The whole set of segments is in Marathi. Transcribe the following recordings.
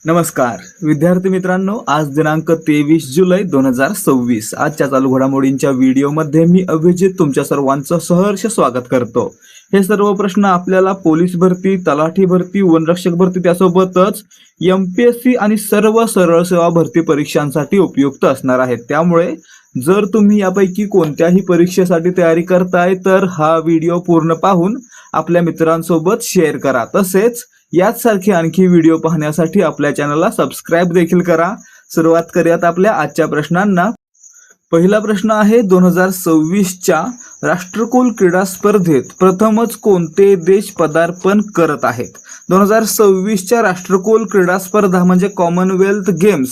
नमस्कार विद्यार्थी मित्रांनो, आज दिनांक 23 जुलै 2026 आजच्या चालू घडामोडींच्या व्हिडिओमध्ये मी अभिजित तुमच्या सर्वांचं सहर्ष स्वागत करतो। हे सर्व प्रश्न आपल्याला पोलीस भरती, तलाठी भरती, वनरक्षक भरती त्यासोबतच एमपीएससी आणि सर्व सरळ सेवा भरती परीक्षांसाठी उपयुक्त असणार आहेत। त्यामुळे जर तुम्ही यापैकी कोणत्याही परीक्षेसाठी तयारी करताय तर हा व्हिडिओ पूर्ण पाहून आपल्या मित्रांसोबत शेअर करा। तसेच याचसारखे आणखी व्हिडिओ पाहण्यासाठी आपल्या चॅनलला सबस्क्राइब देखील करा। सुरुवात करूयात आपल्या आजच्या प्रश्नांना। पहिला प्रश्न आहे 2026 च्या राष्ट्रकुल क्रीडा स्पर्धेत प्रथमच कोणते देश पदार्पण करत आहेत? 2026 च्या राष्ट्रकुल क्रीडा स्पर्धा म्हणजे कॉमनवेल्थ गेम्स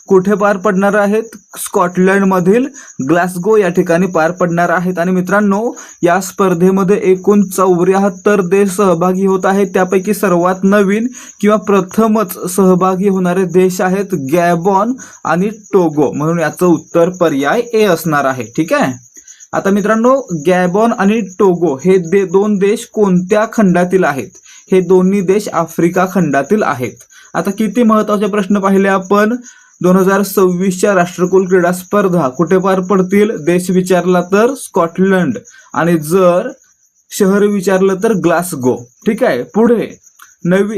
कुठे पार पडणार आहेत? स्कॉटलंड मधील ग्लासगो या ठिकाणी पार पडणार आहेत। आणि मित्रांनो, या स्पर्धेमध्ये एकूण 74 देश सहभागी होत आहेत। त्यापैकी सर्वात नवीन किंवा प्रथमच सहभागी होणारे देश आहेत गॅबॉन आणि टोगो, म्हणून याचं उत्तर पर्याय ए असणार आहे। ठीक आहे। आता मित्रांनो, गॅबॉन आणि टोगो हे दोन देश कोणत्या खंडातील आहेत? हे दोन्ही देश आफ्रिका खंडातील आहेत। आता किती महत्त्वाचे प्रश्न पाहिले आपण। 2026 च्या राष्ट्रकुल क्रीडा स्पर्धा कुठे पार पडतील? देश विचारला तर स्कॉटलंड आणि जर शहर विचारलं तर ग्लासगो। ठीक आहे। पुढे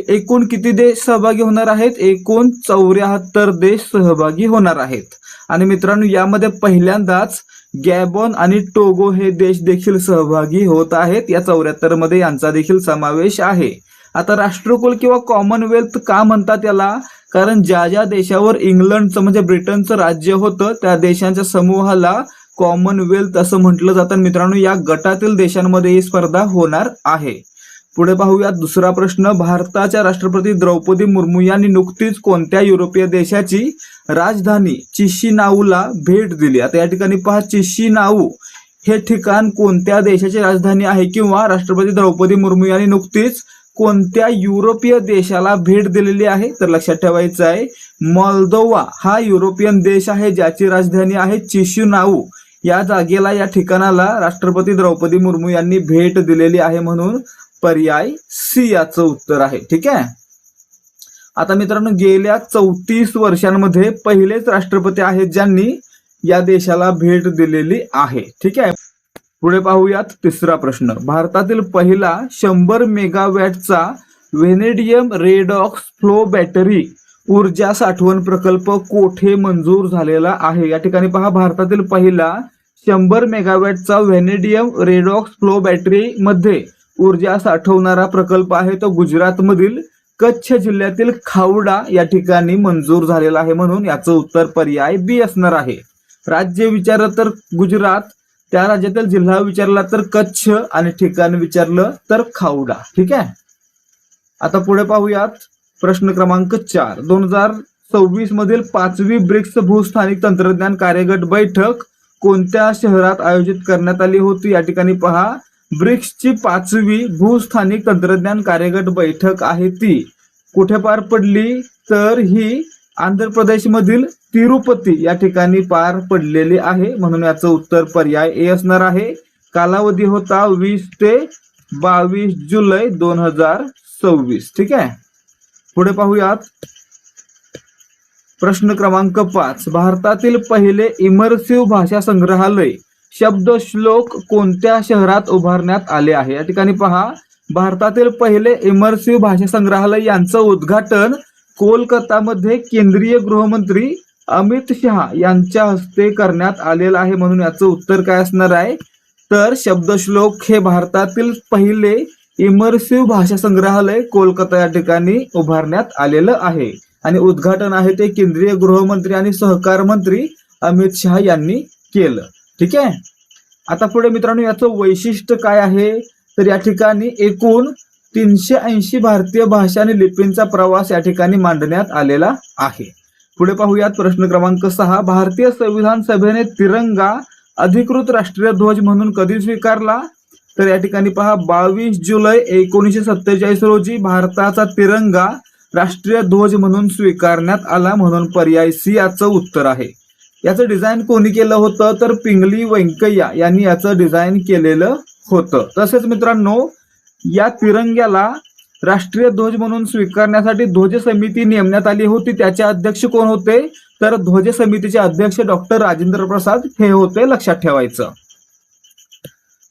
एकूण किती देश सहभागी होणार आहेत? एकूण 74 देश सहभागी होणार आहेत। आणि मित्रांनो, यामध्ये पहिल्यांदाच गॅबॉन आणि टोगो हे देश देखील सहभागी होत आहेत। या 74 मध्ये यांचा देखील समावेश आहे। आता राष्ट्रकुल किंवा कॉमनवेल्थ का म्हणतात याला? कारण ज्या ज्या देशावर इंग्लंडचं म्हणजे ब्रिटनचं राज्य होतं त्या देशांच्या समूहाला कॉमनवेल्थ असं म्हटलं जातं। मित्रांनो, या गटातील देशांमध्ये ही स्पर्धा होणार आहे। पुढे पाहूया दुसरा प्रश्न। भारताच्या राष्ट्रपती द्रौपदी मुर्मू यांनी नुकतीच कोणत्या युरोपीय देशाची राजधानी चिशिनाऊला भेट दिली? आता या ठिकाणी पहा, चिशिनाऊ हे ठिकाण कोणत्या देशाची राजधानी आहे किंवा राष्ट्रपती द्रौपदी मुर्मू यांनी नुकतीच कोणत्या युरोपीय देशाला भेट दिलेली आहे? तर लक्षात ठेवायचं आहे, मोल्दोवा हा युरोपियन देश आहे ज्याची राजधानी आहे चिशिनाऊ। या जागेला, या ठिकाणाला राष्ट्रपती द्रौपदी मुर्मू यांनी भेट दिलेली आहे, म्हणून पर्याय सी याचं उत्तर आहे। ठीक आहे। आता मित्रांनो, गेल्या 34 वर्षांमध्ये पहिलेच राष्ट्रपती आहेत ज्यांनी या देशाला भेट दिलेली आहे। ठीक आहे। पुढे पाहूयात तिसरा प्रश्न। भारतातील पहिला 100 मेगावॅटचा व्हॅनेडियम रेडॉक्स फ्लो बॅटरी ऊर्जा साठवण प्रकल्प कोठे मंजूर झालेला आहे? या ठिकाणी पहा, भारतातील पहिला 100 मेगावॅटचा व्हॅनेडियम रेडॉक्स फ्लो बॅटरी मध्ये ऊर्जा साठवणारा प्रकल्प आहे तो गुजरातमधील कच्छ जिल्ह्यातील खावडा या ठिकाणी मंजूर झालेला आहे, म्हणून याचं उत्तर पर्याय बी असणार आहे। राज्य विचारलं तर गुजरात, त्या राज्यातील जिल्हा विचारला तर कच्छ आणि ठिकाण विचारलं तर खावडा। ठीक आहे। आता पुढे पाहूयात प्रश्न क्रमांक 4। 2026 मधील 5वी ब्रिक्स भूस्थानिक तंत्रज्ञान कार्यगट बैठक कोणत्या शहरात आयोजित करण्यात आली होती? या ठिकाणी पहा, ब्रिक्सची 5वी भूस्थानिक तंत्रज्ञान कार्यगट बैठक आहे ती कुठे पार पडली? तर ही आंध्र प्रदेश मधील तिरुपती या ठिकाणी पार पडलेली आहे, म्हणून याचं उत्तर पर्याय ए असणार आहे। कालावधी होता 20 ते 22 जुलै 2026। ठीक आहे। पुढे पाहूयात प्रश्न क्रमांक 5। भारतातील पहिले इमर्सिव्ह भाषा संग्रहालय शब्दश्लोक कोणत्या शहरात उभारण्यात आले आहे? या ठिकाणी पहा, भारतातील पहिले इमर्सिव्ह भाषा संग्रहालय यांचं उद्घाटन कोलकातामध्ये केंद्रीय गृहमंत्री अमित शहा यांच्या हस्ते करण्यात आलेलं आहे, म्हणून याचं उत्तर काय असणार आहे? तर शब्दश्लोक हे भारतातील पहिले इमर्सिव्ह भाषा संग्रहालय कोलकाता या ठिकाणी उभारण्यात आलेलं आहे आणि उद्घाटन आहे ते केंद्रीय गृहमंत्री आणि सहकार मंत्री अमित शहा यांनी केलं। ठीक आहे। आता पुढे मित्रांनो, याचं वैशिष्ट्य काय आहे? तर या ठिकाणी एकूण 380 भारतीय भाषा आणि लिपींचा प्रवास या ठिकाणी मांडण्यात आलेला आहे। पुढे पाहूयात प्रश्न क्रमांक 6। भारतीय संविधान सभेने तिरंगा अधिकृत राष्ट्रीय ध्वज म्हणून कधी स्वीकारला? तर या ठिकाणी पहा, 22 जुलै 1947 रोजी भारताचा तिरंगा राष्ट्रीय ध्वज म्हणून स्वीकारण्यात आला, म्हणून पर्याय सी याचं उत्तर आहे। याचं डिझाईन कोणी केलं होतं? तर पिंगली व्यंकय्या यांनी याचं डिझाईन केलेलं होतं। तसेच मित्रांनो, या तिरंग्याला राष्ट्रीय ध्वज म्हणून स्वीकारण्यासाठी ध्वज समिती नेमण्यात आली होती. त्याचे अध्यक्ष कोण होते? तर ध्वज समितीचे अध्यक्ष डॉक्टर राजेंद्र प्रसाद हे होते, लक्षात ठेवायचं.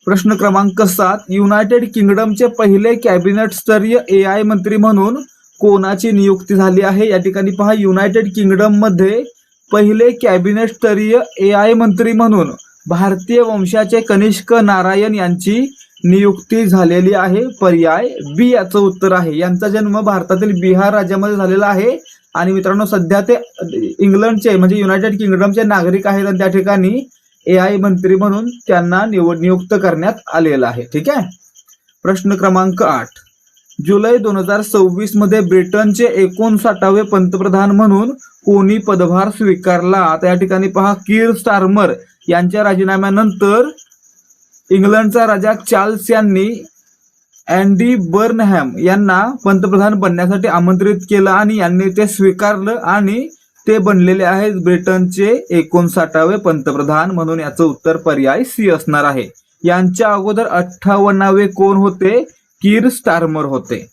प्रश्न क्रमांक 7, युनायटेड किंगडमचे पहिले कॅबिनेट स्तरीय AI मंत्री म्हणून कोणाची नियुक्ती झाली आहे? या ठिकाणी पहा, युनायटेड किंगडम मध्ये पहिले कॅबिनेट स्तरीय AI मंत्री म्हणून भारतीय वंशाचे कनिष्क नारायण यांची नियुक्ती झालेली आहे. पर्याय बी याचं उत्तर आहे. यांचा जन्म भारतातील बिहार राज्यामध्ये झालेला आहे आणि मित्रांनो सध्या ते इंग्लंडचे म्हणजे युनायटेड किंगडमचे नागरिक आहेत आणि त्या ठिकाणी AI मंत्री म्हणून त्यांना नियुक्त करण्यात आलेलं आहे. ठीक आहे. प्रश्न क्रमांक 8, जुलै 2026 मध्ये ब्रिटनचे 59वे पंतप्रधान म्हणून कोणी पदभार स्वीकारला? आता या ठिकाणी पहा, कीर स्टारमर यांच्या राजीनाम्यानंतर इंग्लंडचा राजा चार्ल्स यांनी अँडी बर्नहॅम यांना पंतप्रधान बनण्यासाठी आमंत्रित केलं आणि यांनी ते स्वीकारलं आणि ते बनलेले आहेत ब्रिटनचे 59वे पंतप्रधान म्हणून याचं उत्तर पर्याय सी असणार आहे. यांच्या अगोदर 58वे कोण होते? कीर स्टारमर होते.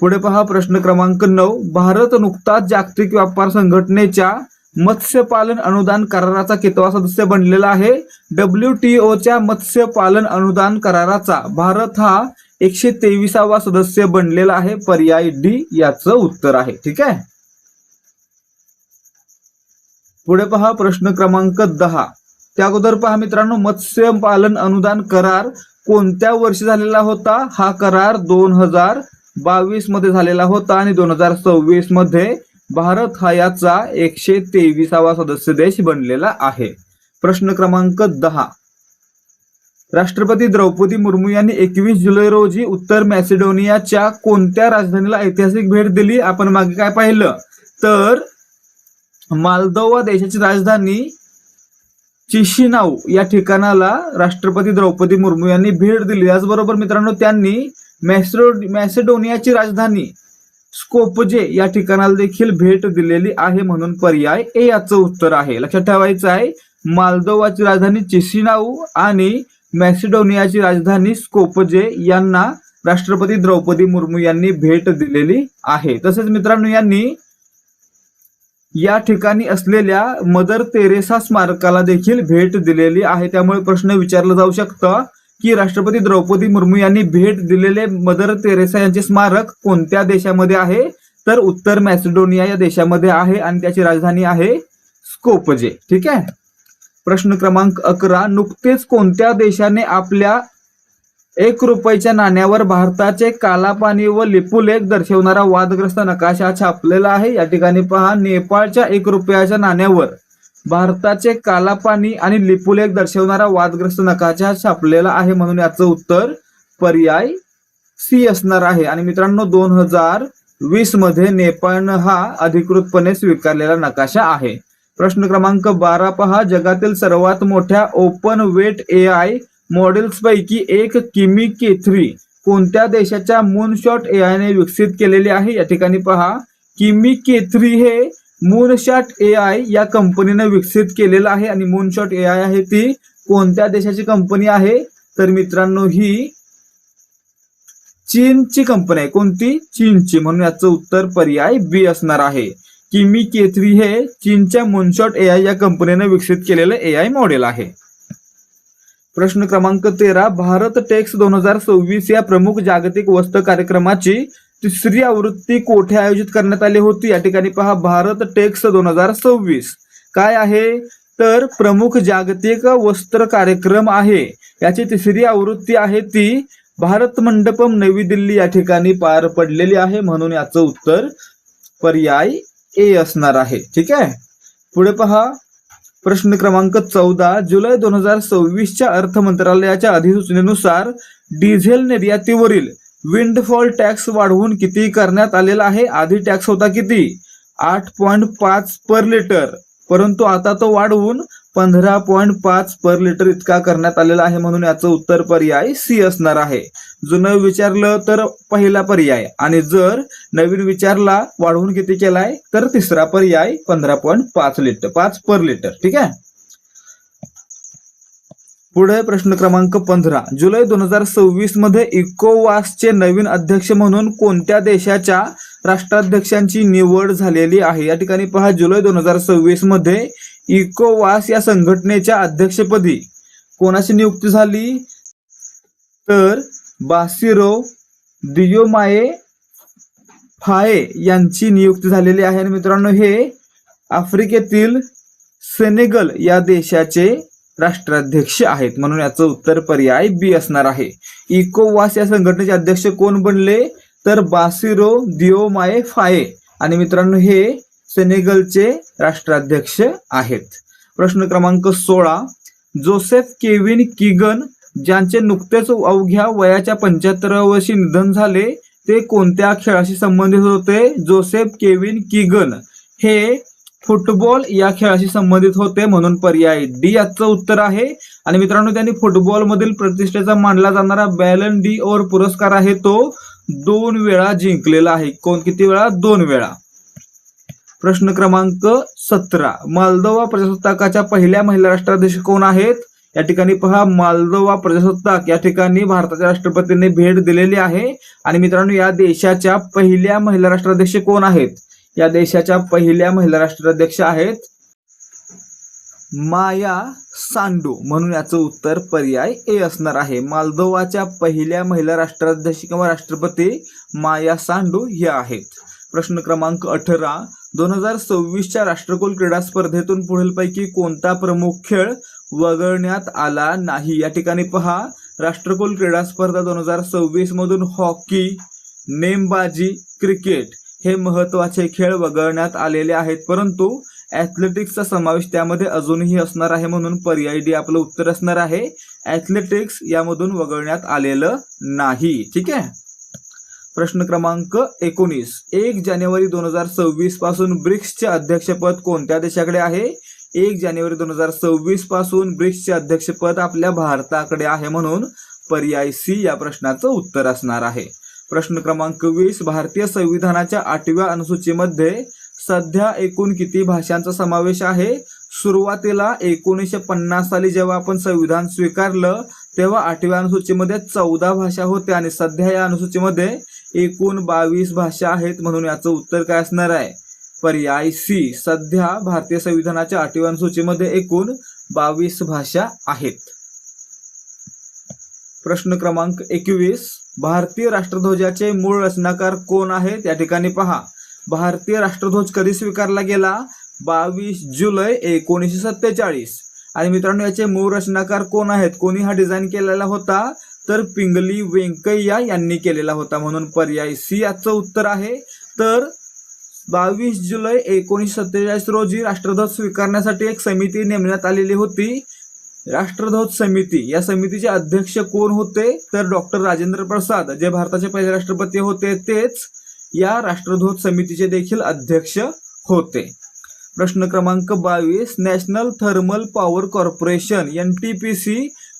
पुढे पहा, प्रश्न क्रमांक 9, भारत नुकताच जागतिक व्यापार संघटनेच्या मत्स्यपालन अनुदान कराराचा कितवा सदस्य बनलेला आहे? WTOच्या मत्स्यपालन अनुदान कराराचा भारत हा 123वा सदस्य बनलेला आहे. पर्याय डी याचं उत्तर आहे. ठीक आहे. पुढे पहा, प्रश्न क्रमांक 10, त्या अगोदर पहा मित्रांनो, मत्स्यपालन अनुदान करार कोणत्या वर्षी झालेला होता? हा करार 2022 मध्ये झालेला होता आणि 2026 मध्ये भारत हा याचा 123वा सदस्य देश बनलेला आहे. प्रश्न क्रमांक 10, राष्ट्रपती द्रौपदी मुर्मू यांनी 21 जुलै रोजी उत्तर मॅसिडोनियाच्या कोणत्या राजधानीला ऐतिहासिक भेट दिली? आपण मागे काय पाहिलं तर मालदोवा देशाची राजधानी चिशिनाऊ या ठिकाणाला राष्ट्रपती द्रौपदी मुर्मू यांनी भेट दिली. याचबरोबर मित्रांनो त्यांनी मॅसिडोनियाची राजधानी स्कोपजे या ठिकाणाला देखील भेट दिलेली आहे म्हणून पर्याय ए याचं उत्तर आहे. लक्षात ठेवायचं आहे, मालदोवाची राजधानी चिशिनाऊ आणि मॅसिडोनियाची राजधानी स्कोपजे यांना राष्ट्रपती द्रौपदी मुर्मू यांनी भेट दिलेली आहे. तसेच मित्रांनो यांनी या ठिकाणी असलेल्या मदर तेरेसा स्मारकाला देखील भेट दिलेली आहे. त्यामुळे प्रश्न विचारला जाऊ शकतो की राष्ट्रपती द्रौपदी मुर्मू यांनी भेट दिलेले मदर तेरेसा यांचे स्मारक कोणत्या देशामध्ये आहे? तर उत्तर मॅसिडोनिया या देशामध्ये आहे आणि त्याची राजधानी आहे स्कोपजे. ठीक आहे. प्रश्न क्रमांक 11, नुकतेच कोणत्या देशाने आपल्या 1 रुपयाच्या नाण्यावर भारताचे कालापानी व लिपुलेख दर्शवणारा वादग्रस्त नकाशा छापलेला आहे? या ठिकाणी पहा, नेपाळच्या 1 रुपयाच्या नाण्यावर भारताचे कालापानी आणि लिपुलेख दर्शवणारा वादग्रस्त नकाशा छापलेला आहे म्हणून याचं उत्तर पर्याय सी असणार आहे. आणि मित्रांनो 2020 मध्ये नेपाळनं हा अधिकृतपणे स्वीकारलेला नकाशा आहे. प्रश्न क्रमांक 12 पहा, जगातील सर्वात मोठ्या ओपन वेट AI मॉडेल्स पैकी एक किमी K3 कोणत्या देशाच्या मूनशॉट AI ने विकसित केलेले आहे? या ठिकाणी पहा, किमी K3 हे मूनशॉट AI या कंपनीने विकसित केलेलं आहे आणि मूनशॉट AI आहे ती कोणत्या देशाची कंपनी आहे? तर मित्रांनो ही चीनची कंपनी आहे. कोणती? चीनची, म्हणून याचं उत्तर पर्याय बी असणार आहे. किमी K3 हे चीनच्या मूनशॉट AI या कंपनीने विकसित केलेलं AI मॉडेल आहे. प्रश्न क्रमांक 13, भारत टेक्स 2026 या प्रमुख जागतिक वस्त्र कार्यक्रमाची 3री आवृत्ती कोठे आयोजित करण्यात आली होती? या ठिकाणी पहा, भारत टेक्स 2026 काय आहे तर प्रमुख जागतिक वस्त्र कार्यक्रम आहे. याची 3री आवृत्ती आहे ती भारत मंडपम नवी दिल्ली या ठिकाणी पार पडलेली आहे म्हणून याचं उत्तर पर्याय ए असणार आहे. ठीक आहे. पुढे पहा, प्रश्न क्रमांक 14, जुलै 2026च्या अर्थ मंत्रालयाच्या अधिसूचनेनुसार डिझेल निर्यातीवरील विंडफॉल टॅक्स वाढवून किती करण्यात आलेला आहे? आधी टॅक्स होता किती? 8.5 पर लिटर, परंतु आता तो वाढवून 15.5 पर लिटर इतका करण्यात आलेला आहे म्हणून याचं उत्तर पर्याय सी असणार आहे. जुनं विचारलं तर पहिला पर्याय आणि जर नवीन विचारला वाढवून किती केलाय तर 3रा पर्याय 15.5 लिटर 5 पर लिटर. ठीक आहे. पुढे प्रश्न क्रमांक 15. जुलै 2026 मध्ये इकोवासचे नवीन अध्यक्ष म्हणून कोणत्या देशाच्या राष्ट्राध्यक्षांची निवड झालेली आहे? या ठिकाणी पहा, जुलै 2026 मध्ये इकोवास या संघटनेच्या अध्यक्षपदी कोणाची नियुक्ती झाली? तर बासिरो दियोमाये फाये यांची नियुक्ती झालेली आहे. आणि मित्रांनो, हे आफ्रिकेतील सेनेगल या देशाचे राष्ट्राध्यक्ष आहेत, म्हणून याचं उत्तर पर्याय बी असणार आहे. इकोवास या संघटनेचे अध्यक्ष कोण बनले? तर बासिरो दियोमाये फाये. आणि मित्रांनो, हे सेनेगलचे राष्ट्राध्यक्ष आहेत. प्रश्न क्रमांक 16. जोसेफ केविन कीगन ज्यांचे नुकतेच अवघ्या वयाच्या 75व्या वर्षी निधन झाले, ते कोणत्या खेळाशी संबंधित होते? जोसेफ केविन कीगन हे फुटबॉल या खेळाशी संबंधित होते, म्हणून पर्याय डी याचं उत्तर आहे. आणि मित्रांनो, त्यांनी फुटबॉल मधील प्रतिष्ठेचा मानला जाणारा बॅलन डी ओर पुरस्कार आहे तो 2 वेळा जिंकलेला आहे. किती वेळा? 2 वेळा. प्रश्न क्रमांक 17. मालदोवा प्रजासत्ताकाच्या पहिल्या महिला राष्ट्राध्यक्ष कोण आहेत? या ठिकाणी पहा, मालदोवा प्रजासत्ताक या ठिकाणी भारताच्या राष्ट्रपतींनी भेट दिलेली आहे. आणि मित्रांनो, या देशाच्या पहिल्या महिला राष्ट्राध्यक्ष कोण आहेत? या देशाच्या पहिल्या महिला राष्ट्राध्यक्ष आहेत माया सांडू, म्हणून याचं उत्तर पर्याय ए असणार आहे. मालदोवाच्या पहिल्या महिला राष्ट्राध्यक्ष किंवा राष्ट्रपती माया सांडू ह्या आहेत. प्रश्न क्रमांक 18. 2026च्या राष्ट्रकुल क्रीडा स्पर्धेतून पुढीलपैकी कोणता प्रमुख खेळ वगळण्यात आला नाही? या ठिकाणी पहा, राष्ट्रकुल क्रीडा स्पर्धा 2026 मधून हॉकी, नेमबाजी, क्रिकेट हे महत्वाचे खेळ वगळण्यात आलेले आहेत, परंतु ऍथलेटिक्सचा समावेश त्यामध्ये अजूनही असणार आहे, म्हणून पर्याय डी आपलं उत्तर असणार आहे. ऍथलेटिक्स यामधून वगळण्यात आलेलं नाही. ठीक आहे. प्रश्न क्रमांक 19. 1 जानेवारी 2026 पासून ब्रिक्सचे अध्यक्षपद कोणत्या देशाकडे आहे? 1 जानेवारी 2026 पासून ब्रिक्सचे अध्यक्षपद आपल्या भारताकडे आहे, म्हणून पर्याय सी या प्रश्नाचं उत्तर असणार आहे. प्रश्न क्रमांक 20. भारतीय संविधानाच्या 8व्या अनुसूचीमध्ये सध्या एकूण किती भाषांचा समावेश आहे? सुरुवातीला 1950 साली जेव्हा आपण संविधान स्वीकारलं तेव्हा 8व्या अनुसूचीमध्ये 14 भाषा होत्या आणि सध्या या अनुसूचीमध्ये एकूण 22 भाषा आहेत, म्हणून याचं उत्तर काय असणार आहे? पर्याय सी. सध्या भारतीय संविधानाच्या 8व्या अनुसूचीमध्ये एकूण 22 भाषा आहेत. प्रश्न क्रमांक 21. भारतीय राष्ट्रध्वजाचे मूळ रचनाकार कोण आहेत? या ठिकाणी पहा, भारतीय राष्ट्रध्वज कधी स्वीकारला गेला? 22 जुलै 1947. आणि मित्रांनो, याचे मूळ रचनाकार कोण आहेत? कोणी हा डिझाईन केलेला होता? तर पिंगली व्यंकय्या यांनी केलेला होता, म्हणून पर्याय सी याचं उत्तर आहे. तर 22 जुलै 1947 रोजी राष्ट्रध्वज स्वीकारण्यासाठी एक समिती नेमण्यात आलेली होती, राष्ट्रध्वज समिती. या समितीचे अध्यक्ष कोण होते? तर डॉक्टर राजेंद्र प्रसाद, जे भारताचे पहिले राष्ट्रपती होते, तेच या राष्ट्रध्वज समितीचे देखील अध्यक्ष होते. प्रश्न क्रमांक 22. National thermal power corporation NTPC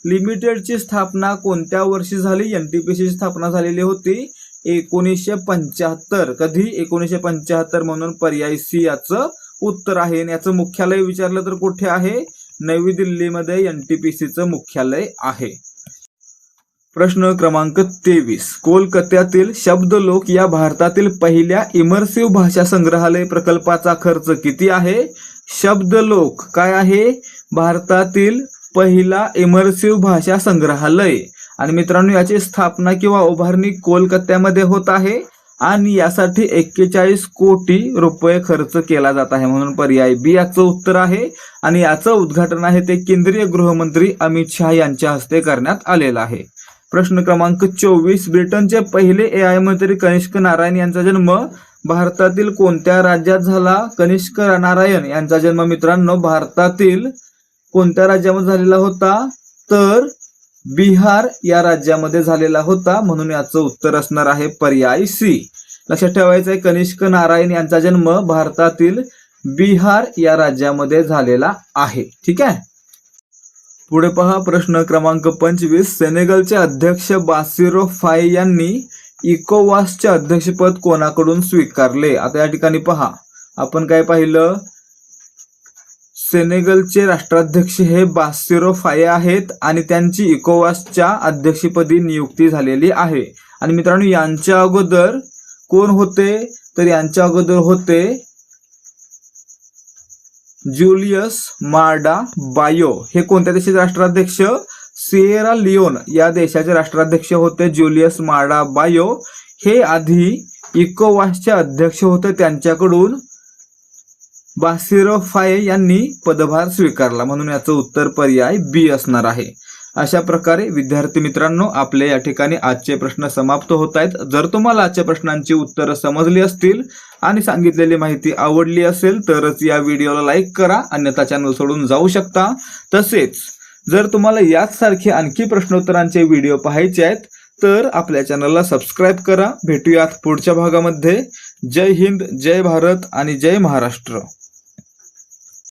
लिमिटेडची स्थापना कोणत्या वर्षी झाली? NTPC ची स्थापना झालेली होती 1975. कधी? 1975, म्हणून पर्याय सी याचं उत्तर आहे. याचं मुख्यालय विचारलं तर कुठे आहे? नवी दिल्लीमध्ये NTPCचं मुख्यालय आहे. प्रश्न क्रमांक 23. कोलकात्यातील शब्दलोक या भारतातील पहिल्या इमर्सिव्ह भाषा संग्रहालय प्रकल्पाचा खर्च किती आहे? शब्दलोक काय आहे? भारतातील पहिला इमर्सिव्ह भाषा संग्रहालय. आणि मित्रांनो, याची स्थापना किंवा उभारणी कोलकात्यामध्ये होत आहे आणि यासाठी 41 कोटी रुपये खर्च केला जात आहे, म्हणून पर्याय बी याचं उत्तर आहे. आणि याचं उद्घाटन आहे ते केंद्रीय गृहमंत्री अमित शहा यांच्या हस्ते करण्यात आलेलं आहे. प्रश्न क्रमांक 24. ब्रिटनचे पहिले AI मंत्री कनिष्क नारायण यांचा जन्म भारतातील कोणत्या राज्यात झाला? कनिष्क नारायण यांचा जन्म मित्रांनो भारतातील कोणत्या राज्यामध्ये झालेला होता? तर बिहार या राज्यामध्ये झालेला होता, म्हणून याचं उत्तर असणार आहे पर्याय सी. लक्षात ठेवायचं आहे, कनिष्क नारायण यांचा जन्म भारतातील बिहार या राज्यामध्ये झालेला आहे. ठीक आहे. पुढे पहा, प्रश्न क्रमांक 25. सेनेगलचे अध्यक्ष बासिरो फाये यांनी इकोवासचे अध्यक्षपद कोणाकडून स्वीकारले? आता या ठिकाणी पहा, आपण काय पाहिलं? सेनेगलचे राष्ट्राध्यक्ष हे बासिरो फाये आहेत आणि त्यांची इकोवासच्या अध्यक्षपदी नियुक्ती झालेली आहे। आणि मित्रांनो यांच्या अगोदर कोण होते, तर यांच्या अगोदर होते ज्युलियस माडा बायो। हे कोणत्या देशाचे राष्ट्राध्यक्ष, सिएरा लिओन या देशाचे राष्ट्राध्यक्ष होते ज्युलियस माडा बायो। हे आधी इकोवासचे अध्यक्ष होते, त्यांच्याकडून बासिरो फाये यांनी पदभार स्वीकारला, म्हणून याचं उत्तर पर्याय बी असणार आहे। अशा प्रकारे विद्यार्थी मित्रांनो आपले या ठिकाणी आजचे प्रश्न समाप्त होत आहेत। जर तुम्हाला आजच्या प्रश्नांची उत्तरं समजली असतील आणि सांगितलेली माहिती आवडली असेल तरच या व्हिडिओला लाईक करा, अन्यथा चॅनल सोडून जाऊ शकता। तसेच जर तुम्हाला याच सारखे आणखी प्रश्नोत्तरांचे व्हिडिओ पाहायचे आहेत तर आपल्या चॅनलला सबस्क्राईब करा। भेटूयात पुढच्या भागामध्ये। जय हिंद, जय भारत आणि जय महाराष्ट्र।